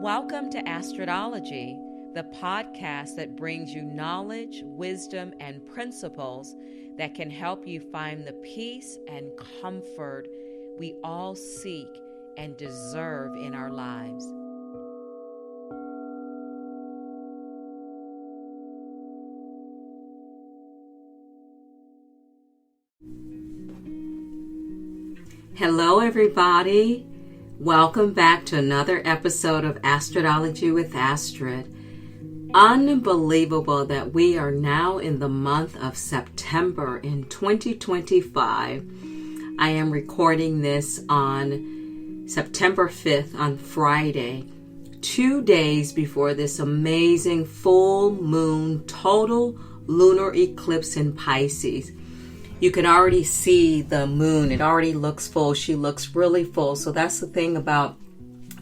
Welcome to Astrodology, the podcast that brings you knowledge, wisdom, and principles that can help you find the peace and comfort we all seek and deserve in our lives. Hello, everybody. Welcome back to another episode of Astrodology with Astrid. Unbelievable that we are now in the month of September in 2025. I am recording this on September 5th on Friday, 2 days before this amazing full moon total lunar eclipse in Pisces. You can already see the moon. It already looks full. She looks really full. So that's the thing about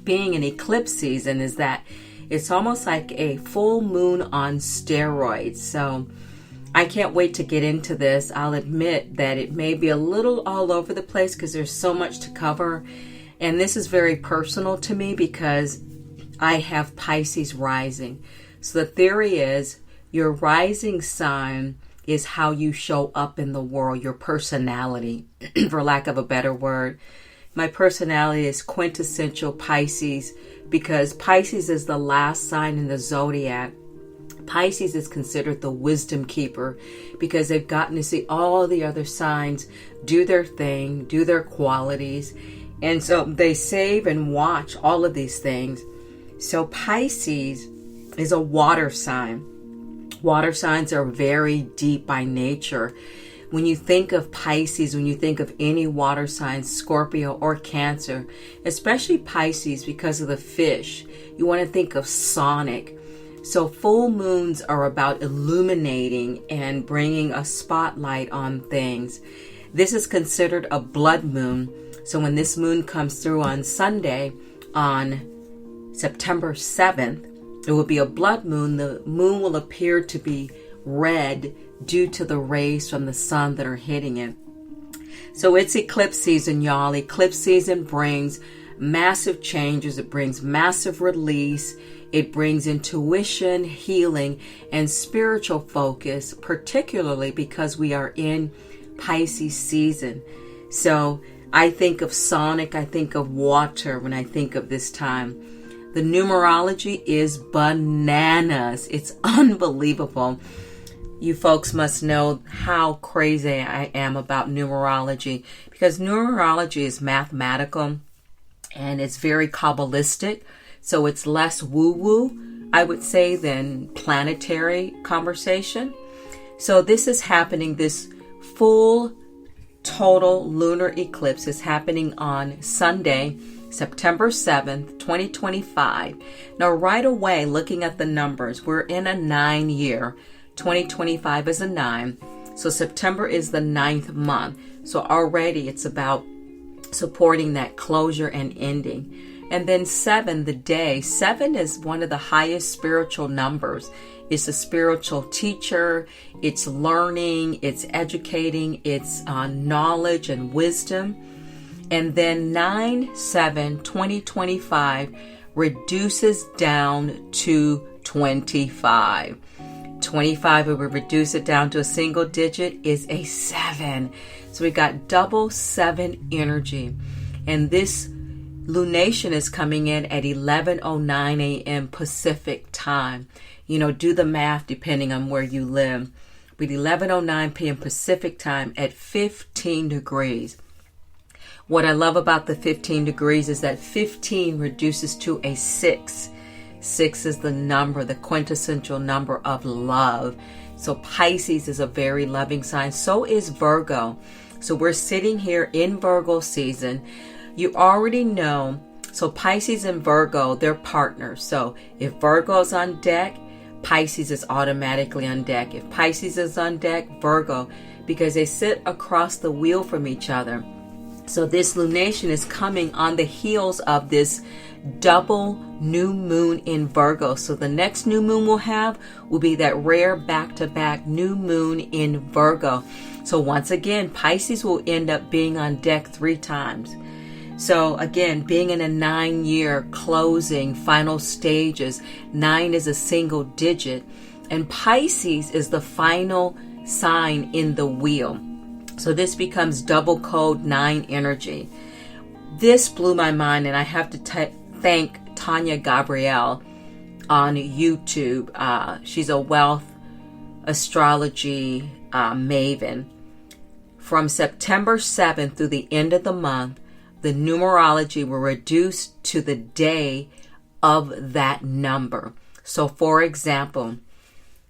being in eclipse season, is that it's almost like a full moon on steroids. So I can't wait to get into this. I'll admit that it may be a little all over the place because there's so much to cover. And this is very personal to me because I have Pisces rising. So the theory is your rising sign is how you show up in the world, your personality, for lack of a better word. My personality is quintessential Pisces because Pisces is the last sign in the zodiac. Pisces is considered the wisdom keeper because they've gotten to see all the other signs do their thing, do their qualities. And so they save and watch all of these things. So Pisces is a water sign. Water signs are very deep by nature. When you think of Pisces, when you think of any water sign, Scorpio or Cancer, especially Pisces because of the fish, you want to think of sonic. So full moons are about illuminating and bringing a spotlight on things. This is considered a blood moon. So when this moon comes through on Sunday, on September 7th, it will be a blood moon. The moon will appear to be red due to the rays from the sun that are hitting it. So it's eclipse season, y'all. Eclipse season brings massive changes. It brings massive release. It brings intuition, healing, and spiritual focus, particularly because we are in Pisces season. So I think of sonic, I think of water when I think of this time. The numerology is bananas. It's unbelievable. You folks must know how crazy I am about numerology because numerology is mathematical and it's very Kabbalistic. So it's less woo-woo, I would say, than planetary conversation. So this is happening, this full total lunar eclipse is happening on Sunday, September 7th, 2025. Now, right away, looking at the numbers, we're in a 9 year. 2025 is a 9. So September is the 9th month. So already it's about supporting that closure and ending. And then 7, the day. 7 is one of the highest spiritual numbers. It's a spiritual teacher. It's learning. It's educating. It's knowledge and wisdom. And then 9/7/2025 reduces down to 25. 25, if we reduce it down to a single digit, is a 7. So we got double 7 energy. And this lunation is coming in at 11:09 a.m. Pacific time. You know, do the math depending on where you live. But 11:09 p.m. Pacific time at 15 degrees. What I love about the 15 degrees is that 15 reduces to a 6. 6 is the number, the quintessential number of love. So Pisces is a very loving sign. So is Virgo. So we're sitting here in Virgo season. You already know. So Pisces and Virgo, they're partners. So if Virgo's on deck, Pisces is automatically on deck. If Pisces is on deck, Virgo, because they sit across the wheel from each other. So this lunation is coming on the heels of this double new moon in Virgo. So the next new moon we'll have will be that rare back-to-back new moon in Virgo. So once again, Pisces will end up being on deck 3 times. So again, being in a 9-year closing, final stages, 9 is a single digit, and Pisces is the final sign in the wheel. So this becomes double code 9 energy. This blew my mind, and I have to thank Tanya Gabrielle on YouTube. She's a wealth astrology maven. From September 7th through the end of the month, the numerology will reduce to the day of that number. So for example,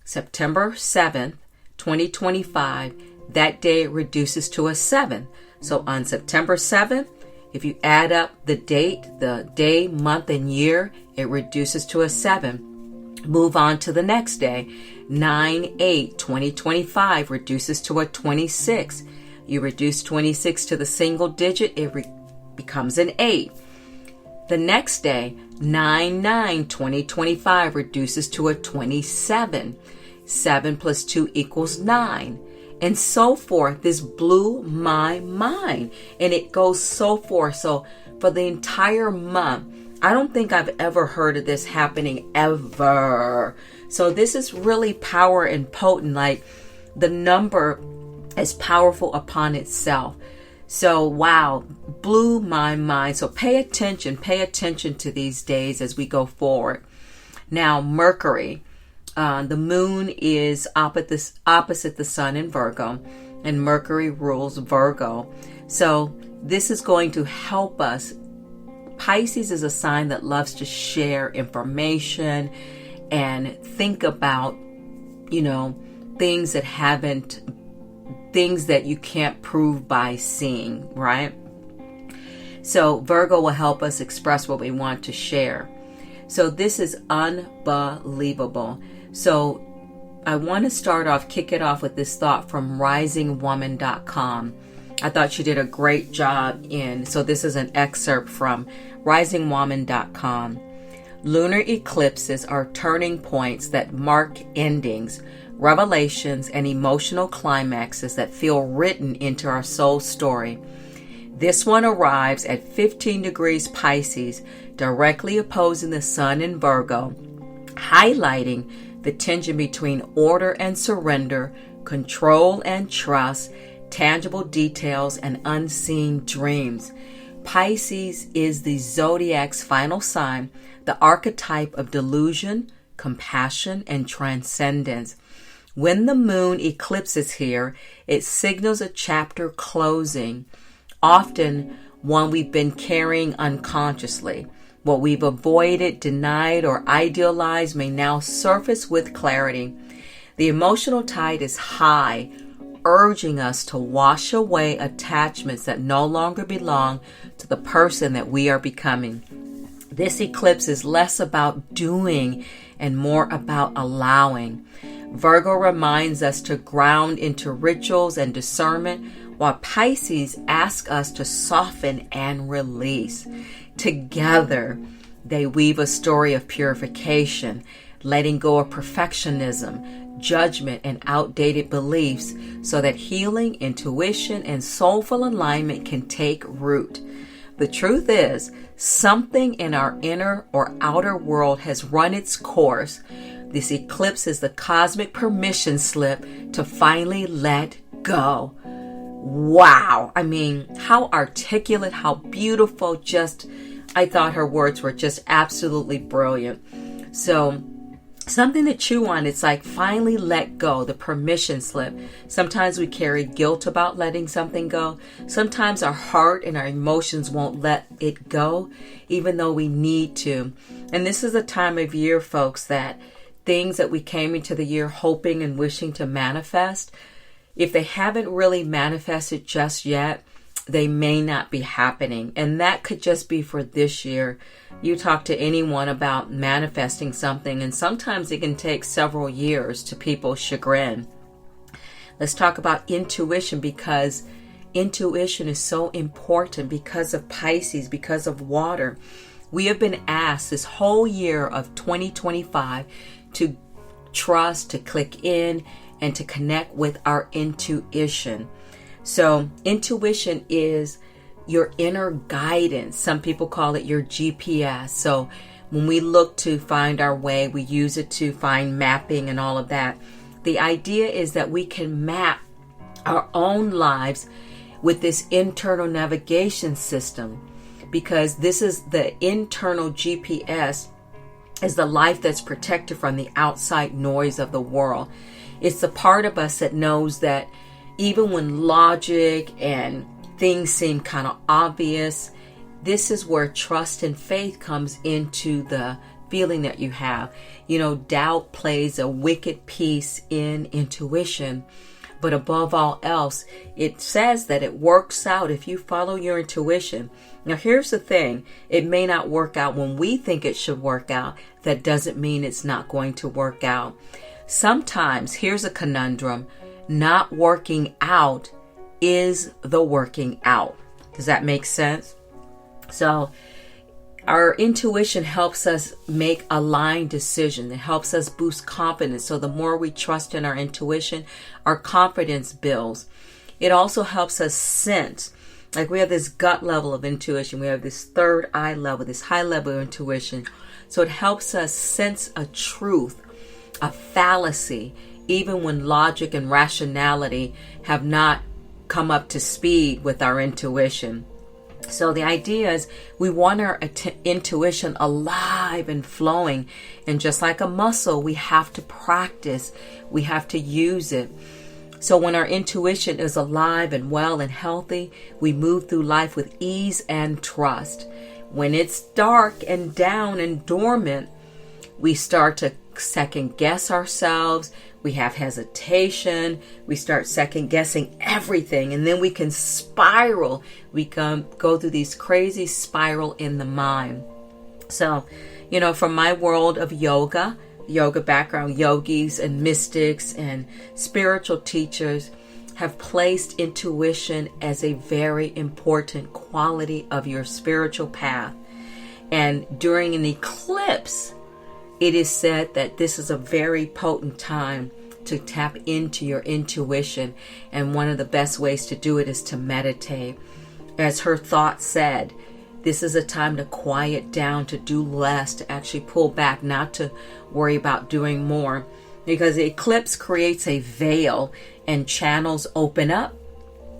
September 7th, 2025, that day reduces to a 7. So on September 7th, if you add up the date, the day, month, and year, it reduces to a 7. Move on to the next day. 9/8/2025 reduces to a 26. You reduce 26 to the single digit, it becomes an 8. The next day, 9/9/2025 reduces to a 27. 7 plus 2 equals 9. And so forth. This blew my mind. And it goes so forth. So for the entire month, I don't think I've ever heard of this happening ever. So this is really power and potent. Like, the number is powerful upon itself. So wow, blew my mind. So pay attention to these days as we go forward. Now, Mercury. The moon is opposite the sun in Virgo, and Mercury rules Virgo. So this is going to help us. Pisces is a sign that loves to share information and think about, things that you can't prove by seeing, right? So Virgo will help us express what we want to share. So this is unbelievable. So I want to kick it off with this thought from risingwoman.com. I thought she did a great job so this is an excerpt from risingwoman.com. Lunar eclipses are turning points that mark endings, revelations, and emotional climaxes that feel written into our soul story. This one arrives at 15 degrees Pisces, directly opposing the sun in Virgo, highlighting the tension between order and surrender, control and trust, tangible details and unseen dreams. Pisces is the zodiac's final sign, the archetype of delusion, compassion, and transcendence. When the moon eclipses here, it signals a chapter closing, often one we've been carrying unconsciously. What we've avoided, denied, or idealized may now surface with clarity. The emotional tide is high, urging us to wash away attachments that no longer belong to the person that we are becoming. This eclipse is less about doing and more about allowing. Virgo reminds us to ground into rituals and discernment, while Pisces asks us to soften and release. Together, they weave a story of purification, letting go of perfectionism, judgment, and outdated beliefs so that healing, intuition, and soulful alignment can take root. The truth is, something in our inner or outer world has run its course. This eclipse is the cosmic permission slip to finally let go. Wow. I mean, how articulate, how beautiful. I thought her words were just absolutely brilliant. So something to chew on. It's like finally let go, the permission slip. Sometimes we carry guilt about letting something go. Sometimes our heart and our emotions won't let it go, even though we need to. And this is a time of year, folks, that things that we came into the year hoping and wishing to manifest, if they haven't really manifested just yet, they may not be happening. And that could just be for this year. You talk to anyone about manifesting something, and sometimes it can take several years to people's chagrin. Let's talk about intuition, because intuition is so important because of Pisces, because of water. We have been asked this whole year of 2025 to trust, to click in, and to connect with our intuition. So intuition is your inner guidance. Some people call it your GPS. So when we look to find our way, we use it to find mapping and all of that. The idea is that we can map our own lives with this internal navigation system, because this is the internal GPS, is the life that's protected from the outside noise of the world. It's the part of us that knows that even when logic and things seem kind of obvious, this is where trust and faith comes into the feeling that you have. You know, doubt plays a wicked piece in intuition. But above all else, it says that it works out if you follow your intuition. Now, here's the thing. It may not work out when we think it should work out. That doesn't mean it's not going to work out. Sometimes, here's a conundrum. Not working out is the working out. Does that make sense? So, our intuition helps us make aligned decisions. It helps us boost confidence. So the more we trust in our intuition, our confidence builds. It also helps us sense. Like we have this gut level of intuition. We have this third eye level, this high level of intuition. So it helps us sense a truth, a fallacy, even when logic and rationality have not come up to speed with our intuition. So the idea is we want our intuition alive and flowing. And just like a muscle, we have to practice. We have to use it. So when our intuition is alive and well and healthy, we move through life with ease and trust. When it's dark and down and dormant, we start to second guess ourselves. We have hesitation. We start second guessing everything. And then we can spiral. We can go through these crazy spiral in the mind. So, you know, from my world of yoga background, yogis and mystics and spiritual teachers have placed intuition as a very important quality of your spiritual path. And during an eclipse, it is said that this is a very potent time to tap into your intuition. And one of the best ways to do it is to meditate. As her thought said, this is a time to quiet down, to do less, to actually pull back, not to worry about doing more. Because the eclipse creates a veil and channels open up.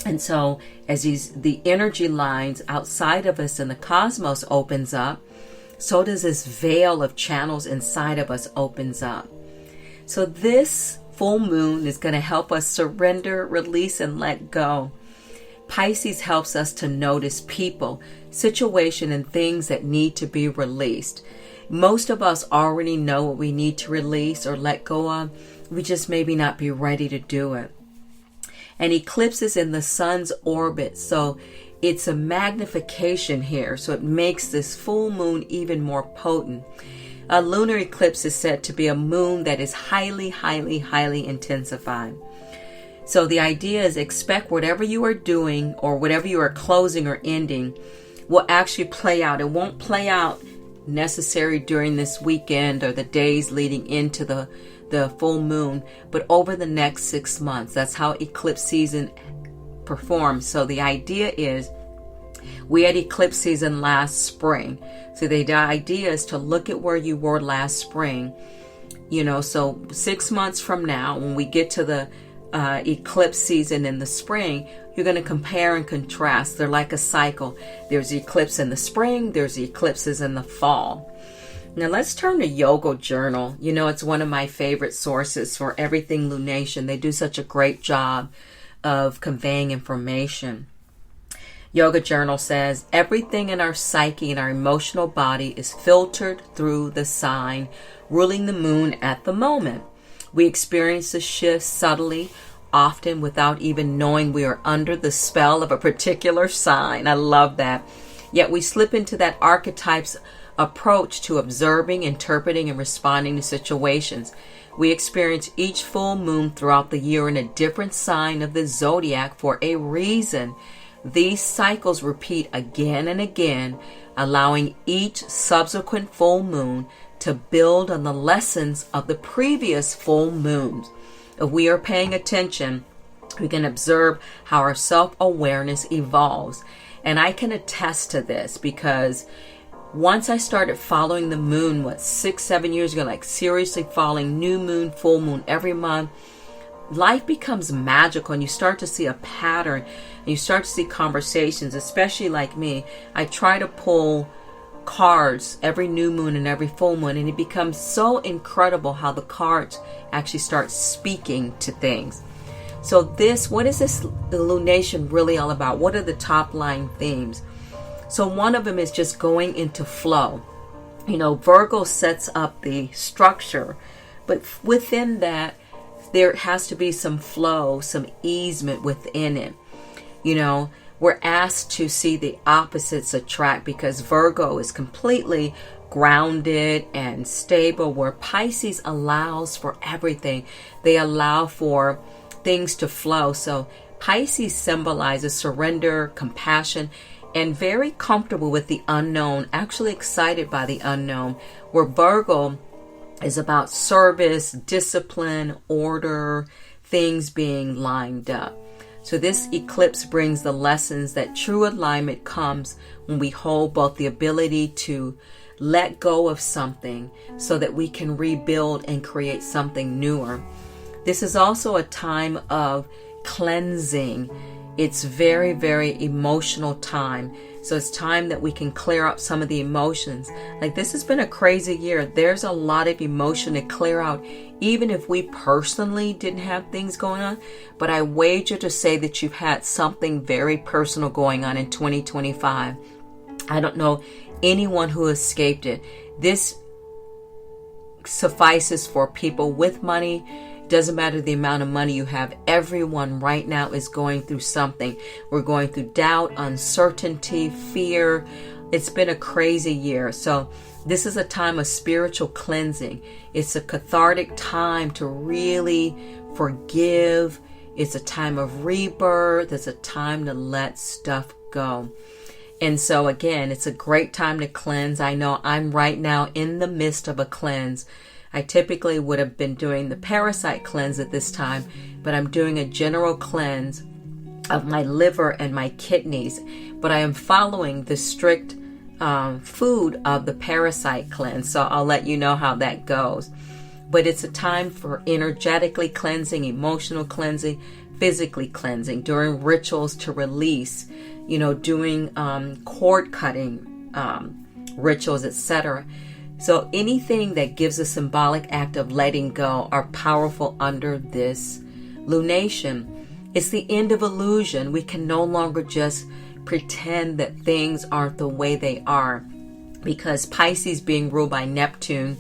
And so as the energy lines outside of us in the cosmos opens up, so does this veil of channels inside of us opens up. So this full moon is going to help us surrender, release, and let go. Pisces helps us to notice people, situation, and things that need to be released. Most of us already know what we need to release or let go of. We just maybe not be ready to do it. And eclipse is in the sun's orbit, so it's a magnification here, so it makes this full moon even more potent. A lunar eclipse is said to be a moon that is highly, highly, highly intensified. So the idea is expect whatever you are doing or whatever you are closing or ending will actually play out. It won't play out necessarily during this weekend or the days leading into the full moon, but over the next 6 months. That's how eclipse season perform. So the idea is we had eclipse season last spring. So the idea is to look at where you were last spring. You know, so 6 months from now, when we get to the eclipse season in the spring, you're going to compare and contrast. They're like a cycle. There's the eclipse in the spring. There's the eclipses in the fall. Now let's turn to Yoga Journal. You know, it's one of my favorite sources for everything Lunation. They do such a great job of conveying information. Yoga Journal says, everything in our psyche and our emotional body is filtered through the sign ruling the moon at the moment. We experience the shift subtly, often without even knowing we are under the spell of a particular sign. I love that. Yet we slip into that archetype's approach to observing, interpreting, and responding to situations. We experience each full moon throughout the year in a different sign of the zodiac for a reason. These cycles repeat again and again, allowing each subsequent full moon to build on the lessons of the previous full moons. If we are paying attention, we can observe how our self-awareness evolves. And I can attest to this because once I started following the moon, 6-7 years ago, like seriously following new moon, full moon every month, life becomes magical and you start to see a pattern and you start to see conversations, especially like me. I try to pull cards every new moon and every full moon, and it becomes so incredible how the cards actually start speaking to things. So what is this lunation really all about? What are the top line themes? So one of them is just going into flow. Virgo sets up the structure, but within that, there has to be some flow, some easement within it. We're asked to see the opposites attract because Virgo is completely grounded and stable, where Pisces allows for everything. They allow for things to flow. So Pisces symbolizes surrender, compassion, and very comfortable with the unknown, actually excited by the unknown, where Virgo is about service, discipline, order, things being lined up. So this eclipse brings the lessons that true alignment comes when we hold both the ability to let go of something so that we can rebuild and create something newer. This is also a time of cleansing. It's very, very emotional time. So it's time that we can clear up some of the emotions. Like, this has been a crazy year. There's a lot of emotion to clear out, even if we personally didn't have things going on. But I wager to say that you've had something very personal going on in 2025. I don't know anyone who escaped it. This suffices for people with money. Doesn't matter the amount of money you have. Everyone right now is going through something. We're going through doubt, uncertainty, fear. It's been a crazy year. So this is a time of spiritual cleansing. It's a cathartic time to really forgive. It's a time of rebirth. It's a time to let stuff go. And so again, it's a great time to cleanse. I know I'm right now in the midst of a cleanse. I typically would have been doing the parasite cleanse at this time, but I'm doing a general cleanse of my liver and my kidneys. But I am following the strict food of the parasite cleanse, so I'll let you know how that goes. But it's a time for energetically cleansing, emotional cleansing, physically cleansing, during rituals to release, doing cord cutting rituals, etc. So anything that gives a symbolic act of letting go are powerful under this lunation. It's the end of illusion. We can no longer just pretend that things aren't the way they are, because Pisces being ruled by Neptune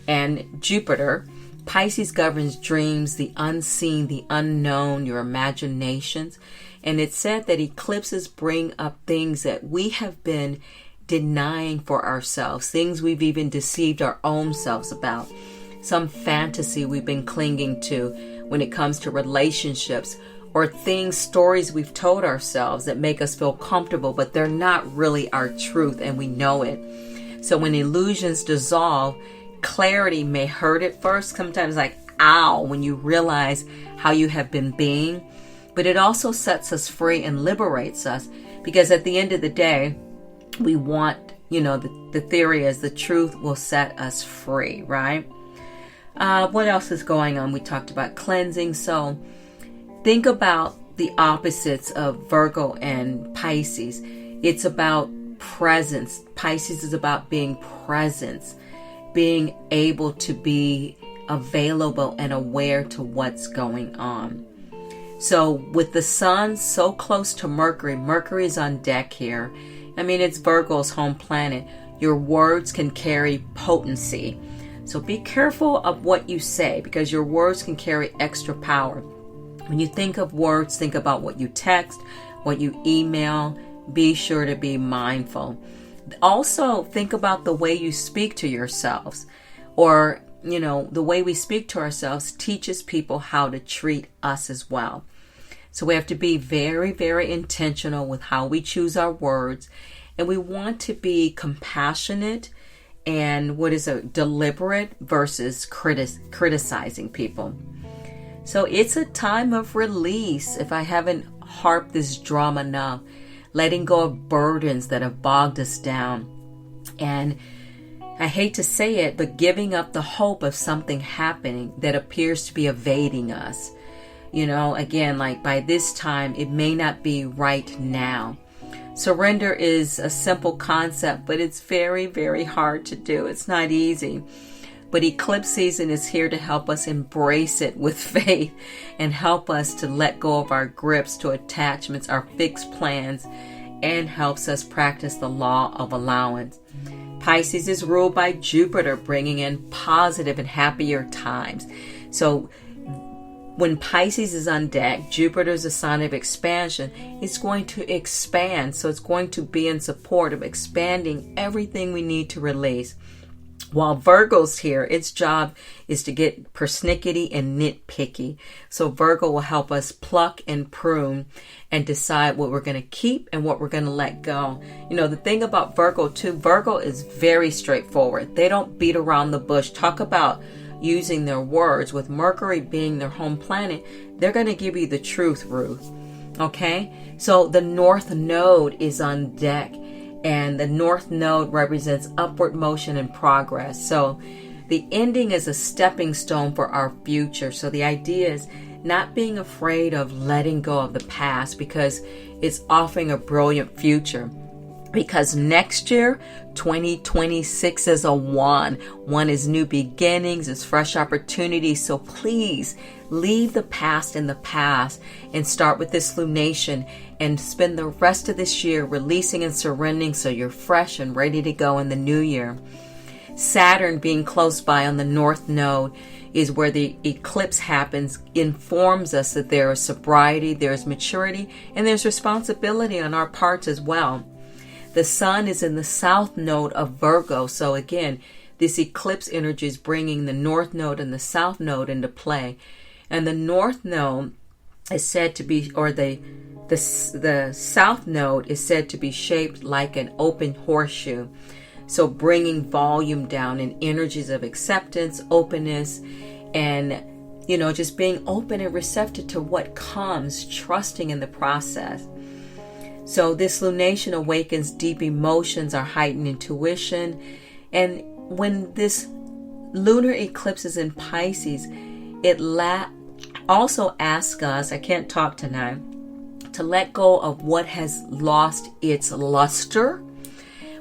and Jupiter, Pisces governs dreams, the unseen, the unknown, your imaginations. And it's said that eclipses bring up things that we have been denying for ourselves, things we've even deceived our own selves about, some fantasy we've been clinging to when it comes to relationships, or things, stories we've told ourselves that make us feel comfortable, but they're not really our truth and we know it. So when illusions dissolve, clarity may hurt at first, sometimes like ow, when you realize how you have been being, but it also sets us free and liberates us, because at the end of the day, we want, the theory is the truth will set us free, right? What else is going on? We talked about cleansing. So think about the opposites of Virgo and Pisces. It's about presence. Pisces is about being present, being able to be available and aware to what's going on. So with the sun so close to Mercury, Mercury is on deck here. I mean, it's Virgo's home planet. Your words can carry potency. So be careful of what you say, because your words can carry extra power. When you think of words, think about what you text, what you email. Be sure to be mindful. Also, think about the way you speak to yourselves, or, the way we speak to ourselves teaches people how to treat us as well. So we have to be very, very intentional with how we choose our words. And we want to be compassionate and deliberate versus criticizing people. So it's a time of release. If I haven't harped this drum enough, letting go of burdens that have bogged us down. And I hate to say it, but giving up the hope of something happening that appears to be evading us. Again, like by this time, it may not be right now. Surrender is a simple concept, but it's very, very hard to do. It's not easy. But eclipse season is here to help us embrace it with faith and help us to let go of our grips to attachments, our fixed plans, and helps us practice the law of allowance. Pisces is ruled by Jupiter, bringing in positive and happier times. So when Pisces is on deck, Jupiter is a sign of expansion. It's going to expand. So it's going to be in support of expanding everything we need to release. While Virgo's here, its job is to get persnickety and nitpicky. So Virgo will help us pluck and prune and decide what we're going to keep and what we're going to let go. The thing about Virgo too, Virgo is very straightforward. They don't beat around the bush. Talk about using their words. With Mercury being their home planet, they're going to give you the truth, Ruth. Okay? So the North Node is on deck. And the North Node represents upward motion and progress. So the ending is a stepping stone for our future. So the idea is not being afraid of letting go of the past, because it's offering a brilliant future. Because next year, 2026 is a one. One is new beginnings, it's fresh opportunities. So please leave the past in the past and start with this lunation and spend the rest of this year releasing and surrendering so you're fresh and ready to go in the new year. Saturn being close by on the North Node is where the eclipse happens, informs us that there is sobriety, there is maturity, and there's responsibility on our parts as well. The Sun is in the South Node of Virgo. So again, this eclipse energy is bringing the North Node and the South Node into play. And the North Node is said to be, or the South Node is said to be shaped like an open horseshoe. So bringing volume down and energies of acceptance, openness, and, just being open and receptive to what comes, trusting in the process. So this lunation awakens deep emotions, our heightened intuition. And when this lunar eclipse is in Pisces, it also asks us, I can't talk tonight, to let go of what has lost its luster,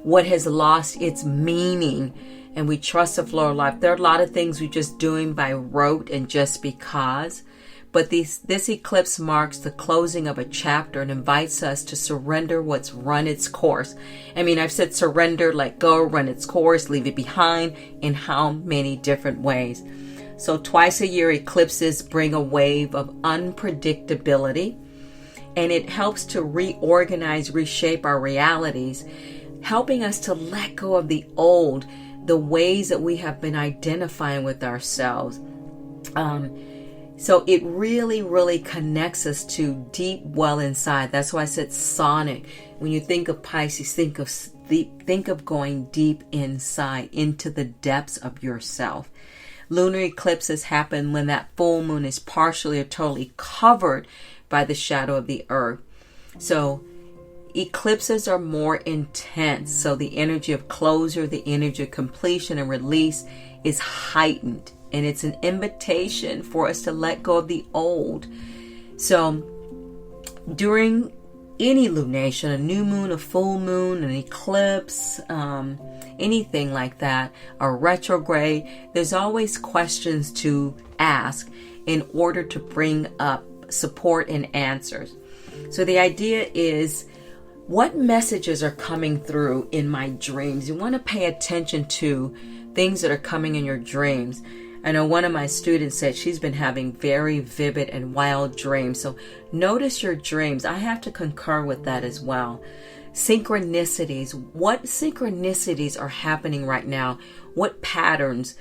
what has lost its meaning, and we trust the flow of life. There are a lot of things we're just doing by rote and just because. But this eclipse marks the closing of a chapter and invites us to surrender what's run its course. I've said surrender, let go, run its course, leave it behind, in how many different ways. So twice a year, eclipses bring a wave of unpredictability, and it helps to reorganize, reshape our realities, helping us to let go of the old, the ways that we have been identifying with ourselves. So it really, really connects us to deep well inside. That's why I said sonic. When you think of Pisces, think of going deep inside, into the depths of yourself. Lunar eclipses happen when that full moon is partially or totally covered by the shadow of the earth. So eclipses are more intense. So the energy of closure, the energy of completion and release is heightened. And it's an invitation for us to let go of the old. So during any lunation, a new moon, a full moon, an eclipse, anything like that, a retrograde, there's always questions to ask in order to bring up support and answers. So the idea is, what messages are coming through in my dreams? You want to pay attention to things that are coming in your dreams. I know one of my students said she's been having very vivid and wild dreams. So notice your dreams. I have to concur with that as well. Synchronicities. What synchronicities are happening right now? What patterns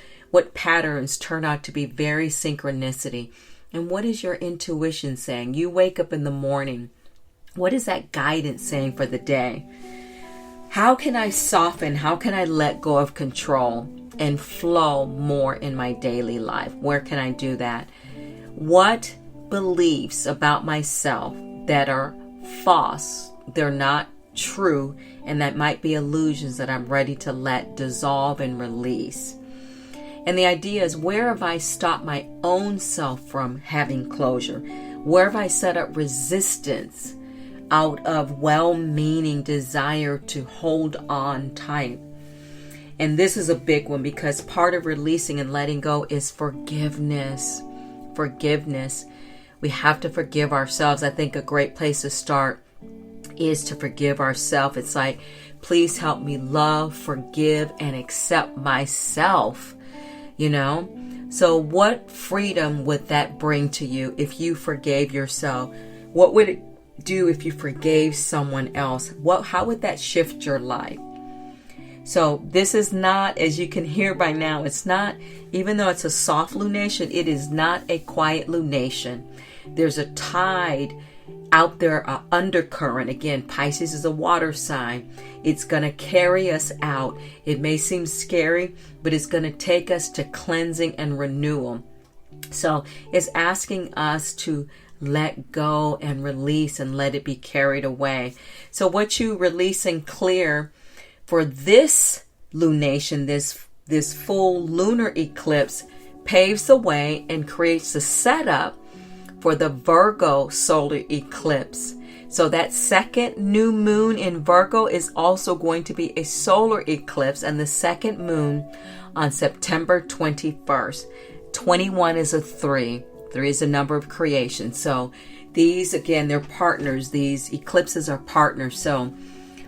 turn out to be very synchronicity? And what is your intuition saying? You wake up in the morning. What is that guidance saying for the day? How can I soften? How can I let go of control and flow more in my daily life? Where can I do that? What beliefs about myself that are false, they're not true, and that might be illusions that I'm ready to let dissolve and release. And the idea is, where have I stopped my own self from having closure? Where have I set up resistance out of well-meaning desire to hold on tight? And this is a big one, because part of releasing and letting go is forgiveness. Forgiveness. We have to forgive ourselves. I think a great place to start is to forgive ourselves. It's like, please help me love, forgive, and accept myself. So what freedom would that bring to you if you forgave yourself? What would it do if you forgave someone else? How would that shift your life? So this is not, as you can hear by now, it's not, even though it's a soft lunation, it is not a quiet lunation. There's a tide out there, an undercurrent. Again, Pisces is a water sign. It's going to carry us out. It may seem scary, but it's going to take us to cleansing and renewal. So it's asking us to let go and release and let it be carried away. So what you release and clear for this lunation, this full lunar eclipse, paves the way and creates the setup for the Virgo solar eclipse. So that second new moon in Virgo is also going to be a solar eclipse, and the second moon on September 21st. 21 is a 3. 3 is a number of creation. So these, again, they're partners. These eclipses are partners. So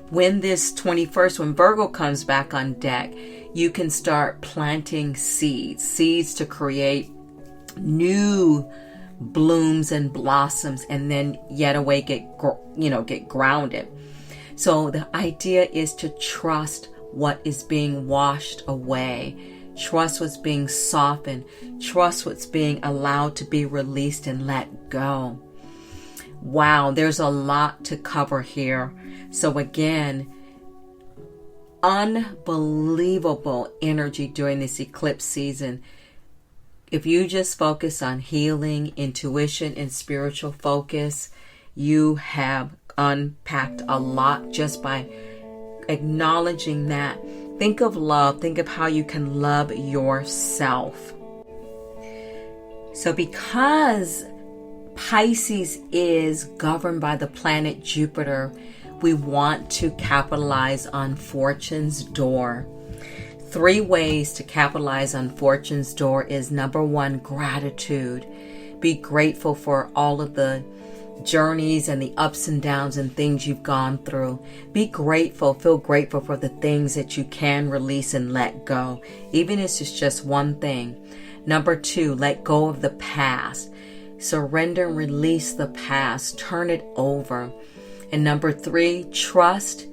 when this 21st, when Virgo comes back on deck, you can start planting seeds to create new blooms and blossoms, and then yet away get grounded. So the idea is to trust what is being washed away. Trust what's being softened. Trust what's being allowed to be released and let go. Wow, there's a lot to cover here. So again, unbelievable energy during this eclipse season. If you just focus on healing, intuition, and spiritual focus, you have unpacked a lot just by acknowledging that. Think of love. Think of how you can love yourself. So because Pisces is governed by the planet Jupiter, we want to capitalize on Fortune's door. 3 ways to capitalize on Fortune's door is, number 1, gratitude. Be grateful for all of the journeys and the ups and downs and things you've gone through. Be grateful, feel grateful for the things that you can release and let go, even if it's just one thing. Number 2, let go of the past. Surrender and release the past. Turn it over. And number 3, trust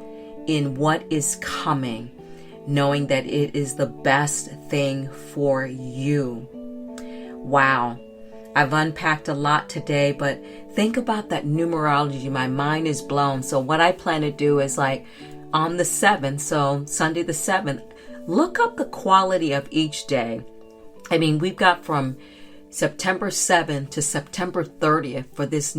in what is coming, knowing that it is the best thing for you. Wow. I've unpacked a lot today, but think about that numerology. My mind is blown. So what I plan to do is, like, on the 7th, so Sunday the 7th, look up the quality of each day. I mean, we've got from September 7th to September 30th for this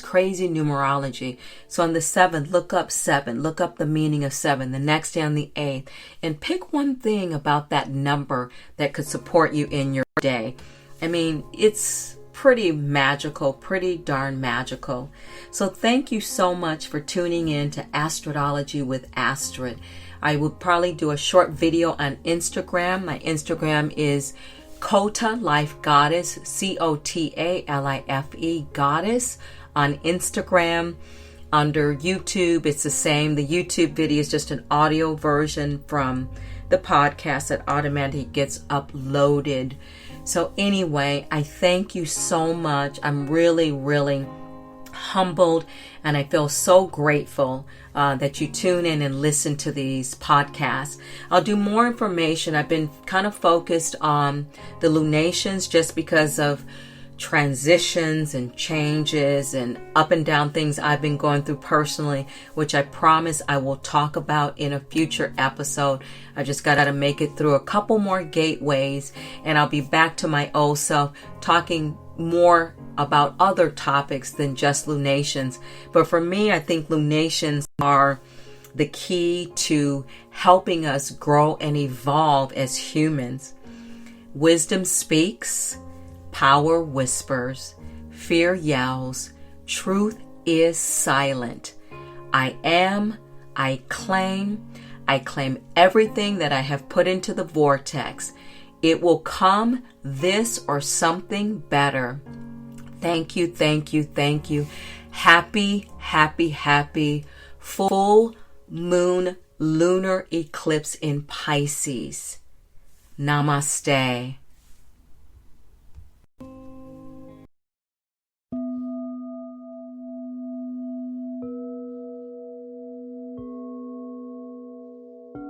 crazy numerology. So on the 7th, look up 7, look up the meaning of 7, the next day on the 8th, and pick one thing about that number that could support you in your day. I mean, it's pretty magical, pretty darn magical. So thank you so much for tuning in to Astrodology with Astrid. I will probably do a short video on Instagram. My Instagram is Kota Life Goddess, Kotalife Goddess on Instagram. Under YouTube, it's the same. The YouTube video is just an audio version from the podcast that automatically gets uploaded. So anyway, I thank you so much. I'm really, really humbled, and I feel so grateful that you tune in and listen to these podcasts. I'll do more information. I've been kind of focused on the lunations just because of transitions and changes and up and down things I've been going through personally, which I promise I will talk about in a future episode. I just got to make it through a couple more gateways, and I'll be back to my old self, talking more about other topics than just lunations. But for me, I think lunations are the key to helping us grow and evolve as humans. Wisdom speaks, power whispers, fear yells, truth is silent. I am, I claim everything that I have put into the vortex. It will come, this or something better. Thank you, thank you, thank you. Happy, happy, happy full moon lunar eclipse in Pisces. Namaste.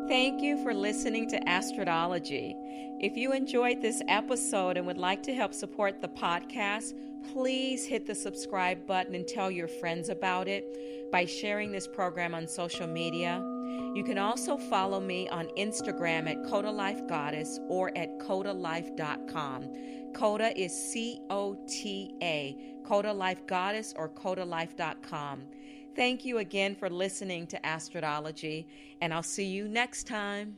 Thank you for listening to Astrodology. If you enjoyed this episode and would like to help support the podcast, please hit the subscribe button and tell your friends about it by sharing this program on social media. You can also follow me on Instagram at Coda Life Goddess or at codalife.com. Coda is C-O-T-A, Coda Life Goddess or codalife.com. Thank you again for listening to Astrodology, and I'll see you next time.